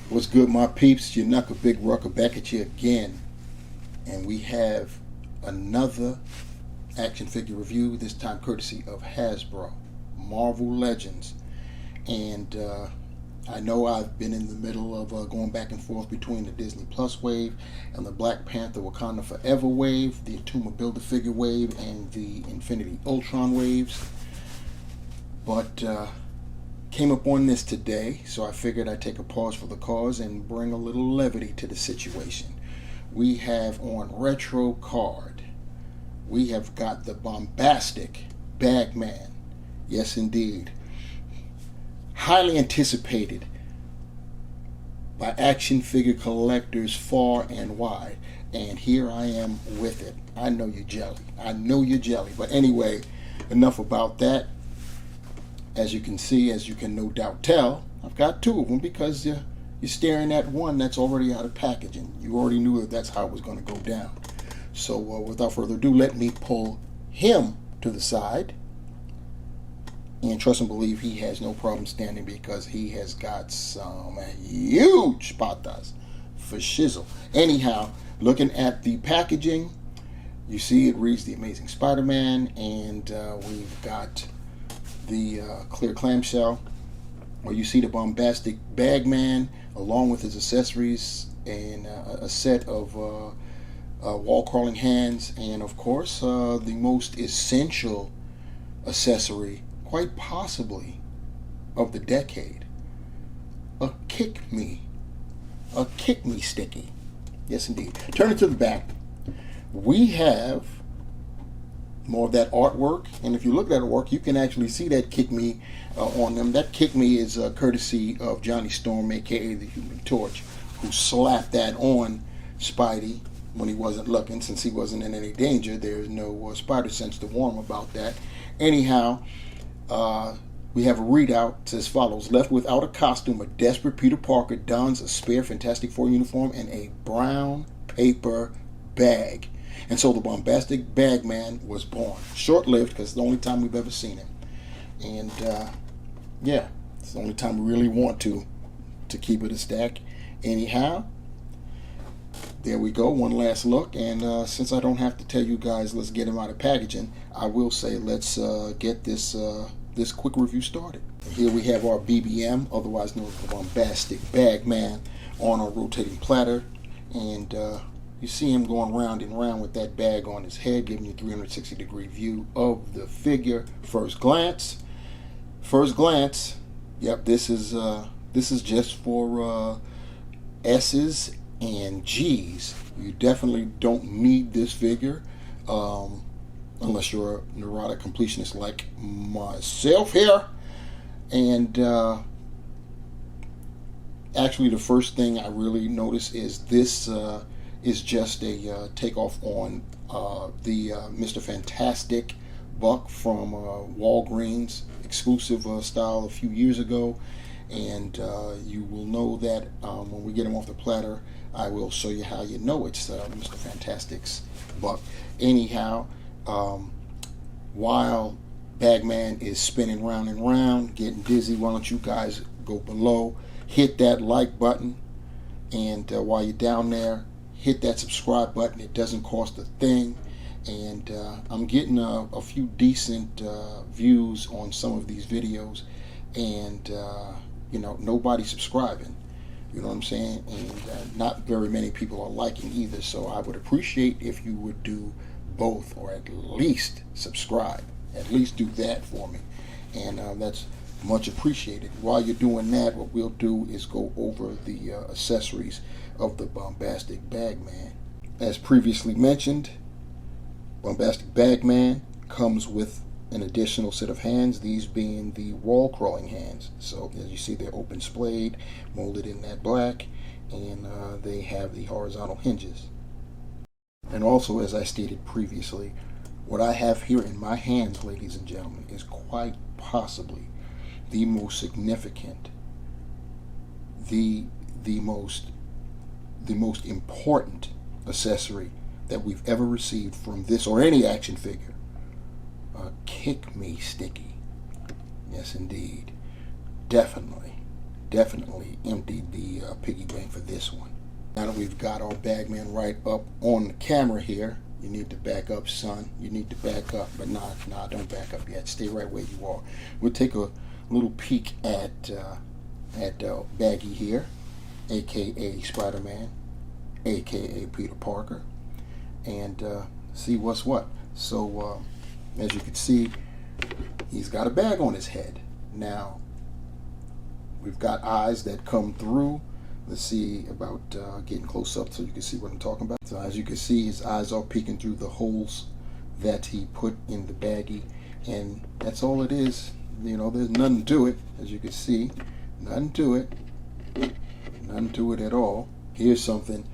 What's good, my peeps? Your Knuckle Big Rucker back at you again. And we have another action figure review, this time courtesy of Hasbro, Marvel Legends. And I know I've been in the middle of going back and forth between the Disney Plus wave and the Black Panther Wakanda Forever wave, the Atuma Build-A-Figure wave, and the Infinity Ultron waves. But came up on this today, so I figured I'd take a pause for the cause and bring a little levity to the situation. We have on Retro Card, we have got the Bombastic Bagman. Yes, indeed. Highly anticipated by action figure collectors far and wide. And here I am with it. I know you're jelly. I know you're jelly. But anyway, enough about that. As you can see, as you can no doubt tell, I've got two of them because you're staring at one that's already out of packaging. You already knew that that's how it was going to go down. So without further ado, let me pull him to the side. And trust and believe he has no problem standing because he has got some huge patas for shizzle. Anyhow, looking at the packaging, you see it reads The Amazing Spider-Man, and we've got the clear clamshell, where you see the Bombastic Bagman along with his accessories and a set of wall crawling hands, and of course the most essential accessory, quite possibly of the decade, a kick me sticky. Yes, indeed. Turn it to the back. We have more of that artwork, and if you look at the work, you can actually see that kick me on them. That kick me is courtesy of Johnny Storm, aka the Human Torch, who slapped that on Spidey when he wasn't looking. Since he wasn't in any danger, there's no spider sense to warn him about that. Anyhow, we have a readout as follows: left without a costume, a desperate Peter Parker dons a spare Fantastic Four uniform and a brown paper bag. And so the Bombastic Bagman was born. Short-lived, because it's the only time we've ever seen him. And yeah, it's the only time we really want to keep it a stack. Anyhow, there we go. One last look. And since I don't have to tell you guys, let's get him out of packaging, I will say let's get this quick review started. Here we have our BBM, otherwise known as the Bombastic Bagman, on a rotating platter. And you see him going round and round with that bag on his head, giving you a 360-degree view of the figure. First glance, yep, this is just for S's and G's. You definitely don't need this figure unless you're a neurotic completionist like myself here. And actually, the first thing I really notice is this is just a takeoff on the Mr. Fantastic Buck from Walgreens, exclusive style a few years ago. And you will know that when we get him off the platter, I will show you how you know it's Mr. Fantastic's Buck. Anyhow, while Bagman is spinning round and round, getting dizzy, why don't you guys go below, hit that like button, and while you're down there, hit that subscribe button. It doesn't cost a thing. And I'm getting a few decent views on some of these videos, and you know, nobody's subscribing, you know what I'm saying, and not very many people are liking either. So I would appreciate if you would do both, or at least subscribe. At least do that for me, and that's much appreciated. While you're doing that, what we'll do is go over the accessories of the Bombastic Bagman. As previously mentioned, Bombastic Bagman comes with an additional set of hands, these being the wall crawling hands. So as you see, they're open splayed, molded in that black, and they have the horizontal hinges. And also, as I stated previously, what I have here in my hands, ladies and gentlemen, is quite possibly the most significant, the most important accessory that we've ever received from this or any action figure. Kick me sticky. Yes, indeed. Definitely definitely emptied the piggy bank for this one. Now that we've got our bagman right up on the camera here, you need to back up, son. You need to back up, but nah, don't back up yet. Stay right where you are. We'll take a little peek at Baggy here, aka Spider-Man, aka Peter Parker, and see what's what. So as you can see, he's got a bag on his head. Now we've got eyes that come through. Let's see about getting close up so you can see what I'm talking about. So as you can see, his eyes are peeking through the holes that he put in the baggie, and that's all it is. You know, there's nothing to it. As you can see, nothing to it. Nothing to it at all. Here's something.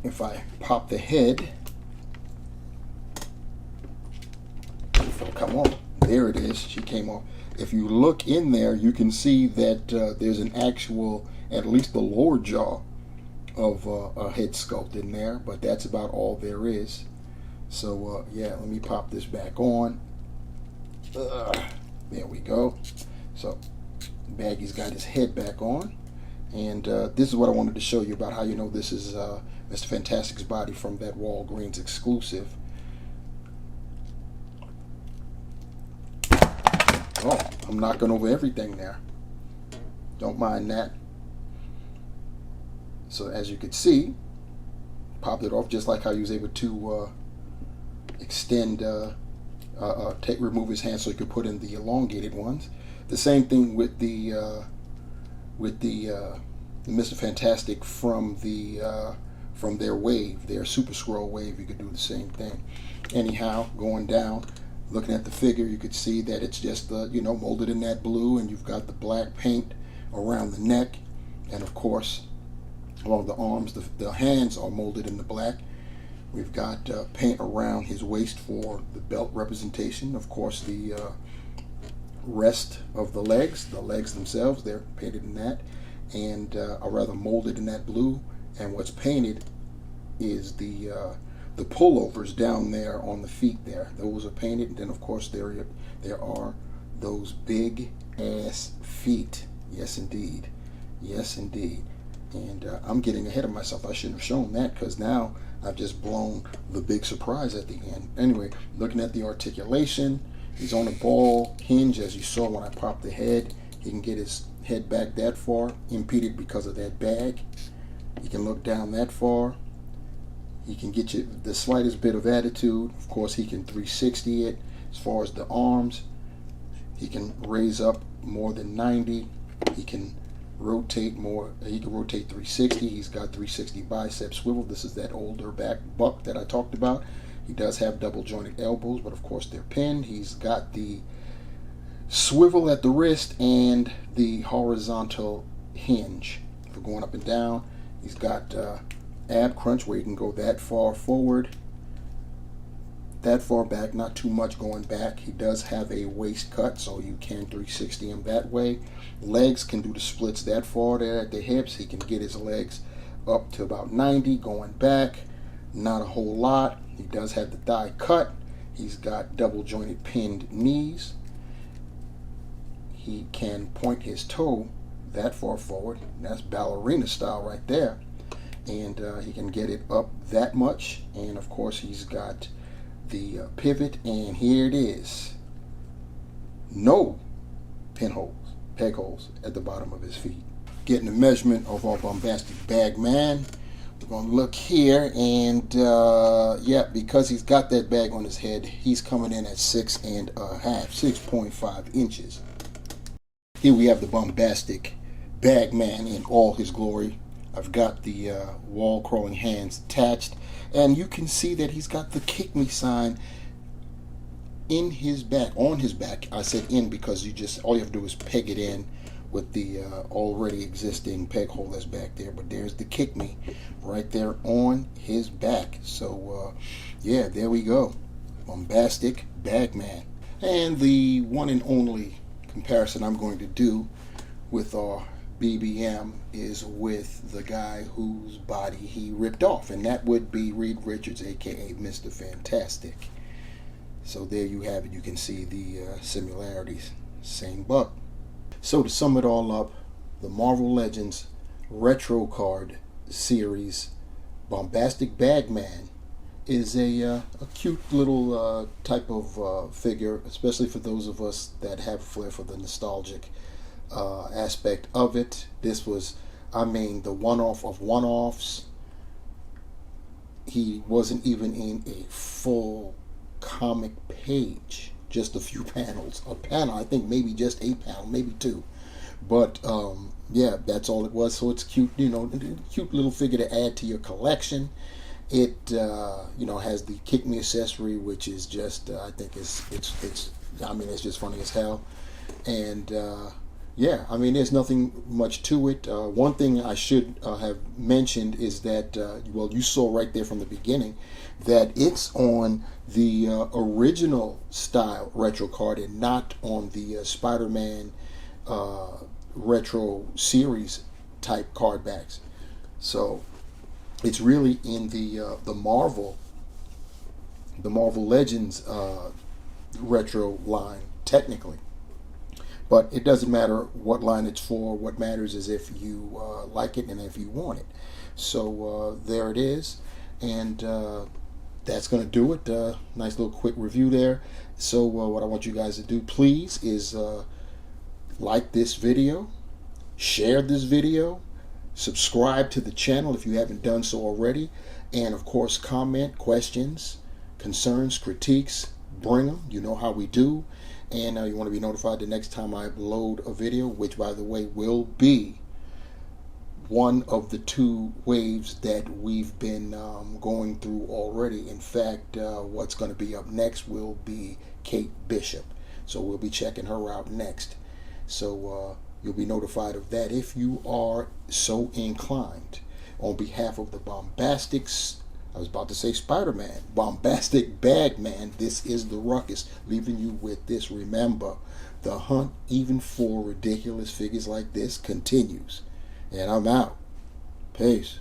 If I pop the head, it'll come off. There it is. She came off. If you look in there, you can see that there's an actual, at least the lower jaw of a head sculpt in there, but that's about all there is. So yeah, let me pop this back on. There we go. So Baggy's got his head back on, and this is what I wanted to show you about how you know this is Mr. Fantastic's body from that Walgreens exclusive. Oh, I'm knocking over everything there. Don't mind that. So as you can see, popped it off just like how he was able to extend, remove his hand so he could put in the elongated ones. The same thing with the Mr. Fantastic from their wave, their Super Scroll wave. You could do the same thing. Anyhow, going down, looking at the figure, you could see that it's just you know, molded in that blue, and you've got the black paint around the neck, and of course along the arms. The hands are molded in the black. We've got paint around his waist for the belt representation. Of course, the rest of the legs themselves, they're painted in that, and are rather molded in that blue. And what's painted is the pullovers down there on the feet there. Those are painted. And then of course there are those big ass feet. Yes indeed. Yes indeed. And I'm getting ahead of myself. I shouldn't have shown that, because now I've just blown the big surprise at the end. Anyway, looking at the articulation, he's on a ball hinge, as you saw when I popped the head. He can get his head back that far, impeded because of that bag. He can look down that far. He can get you the slightest bit of attitude. Of course, he can 360 it. As far as the arms, he can raise up more than 90. He can rotate more. He can rotate 360. He's got 360 bicep swivel. This is that older back buck that I talked about. He does have double jointed elbows, but of course they're pinned. He's got the swivel at the wrist and the horizontal hinge for going up and down. He's got ab crunch where you can go that far forward, that far back, not too much going back. He does have a waist cut, so you can 360 him that way. Legs can do the splits that far there at the hips. He can get his legs up to about 90 going back, not a whole lot. He does have the thigh cut. He's got double jointed pinned knees. He can point his toe that far forward. That's ballerina style right there. And he can get it up that much. And of course he's got the pivot, and here it is. No pinholes, peg holes at the bottom of his feet. Getting the measurement of our bombastic bag man. We're going to look here, and yeah, because he's got that bag on his head, he's coming in at 6.5 inches. Here we have the bombastic bag man in all his glory. I've got the wall crawling hands attached, and you can see that he's got the kick me sign in his back, on his back. I said in because all you have to do is peg it in with the already existing peg hole that's back there. But there's the kick me right there on his back. So yeah, there we go, bombastic bag man. And the one and only comparison I'm going to do with our BBM is with the guy whose body he ripped off, and that would be Reed Richards, aka Mr. Fantastic. So there you have it. You can see the similarities. Same buck. So to sum it all up, the Marvel Legends retro card series Bombastic Bagman is a cute little type of figure, especially for those of us that have a flair for the nostalgic aspect of it. This was, I mean, the one-off of one-offs. He wasn't even in a full comic page, just a few panels. A panel, I think maybe just a panel, maybe two. But yeah, that's all it was. So it's cute, you know, cute little figure to add to your collection. It you know, has the Kick Me accessory, which is just I think it's I mean, it's just funny as hell. And yeah, I mean, there's nothing much to it. One thing I should have mentioned is that well, you saw right there from the beginning that it's on the original style retro card and not on the Spider-Man retro series type card backs. So it's really in the Marvel Legends retro line technically, but it doesn't matter what line it's for. What matters is if you like it and if you want it. So there it is, and that's going to do it. Nice little quick review there. So what I want you guys to do, please, is like this video, share this video, subscribe to the channel if you haven't done so already, and of course comment, questions, concerns, critiques, bring them. You know how we do. And you want to be notified the next time I upload a video, which by the way will be one of the two waves that we've been going through already. In fact, what's going to be up next will be Kate Bishop, so we'll be checking her out next. So you'll be notified of that if you are so inclined. On behalf of the Bombastics, I was about to say Spider-Man, Bombastic Bagman, this is the Ruckus, leaving you with this. Remember, the hunt even for ridiculous figures like this continues. And I'm out. Peace.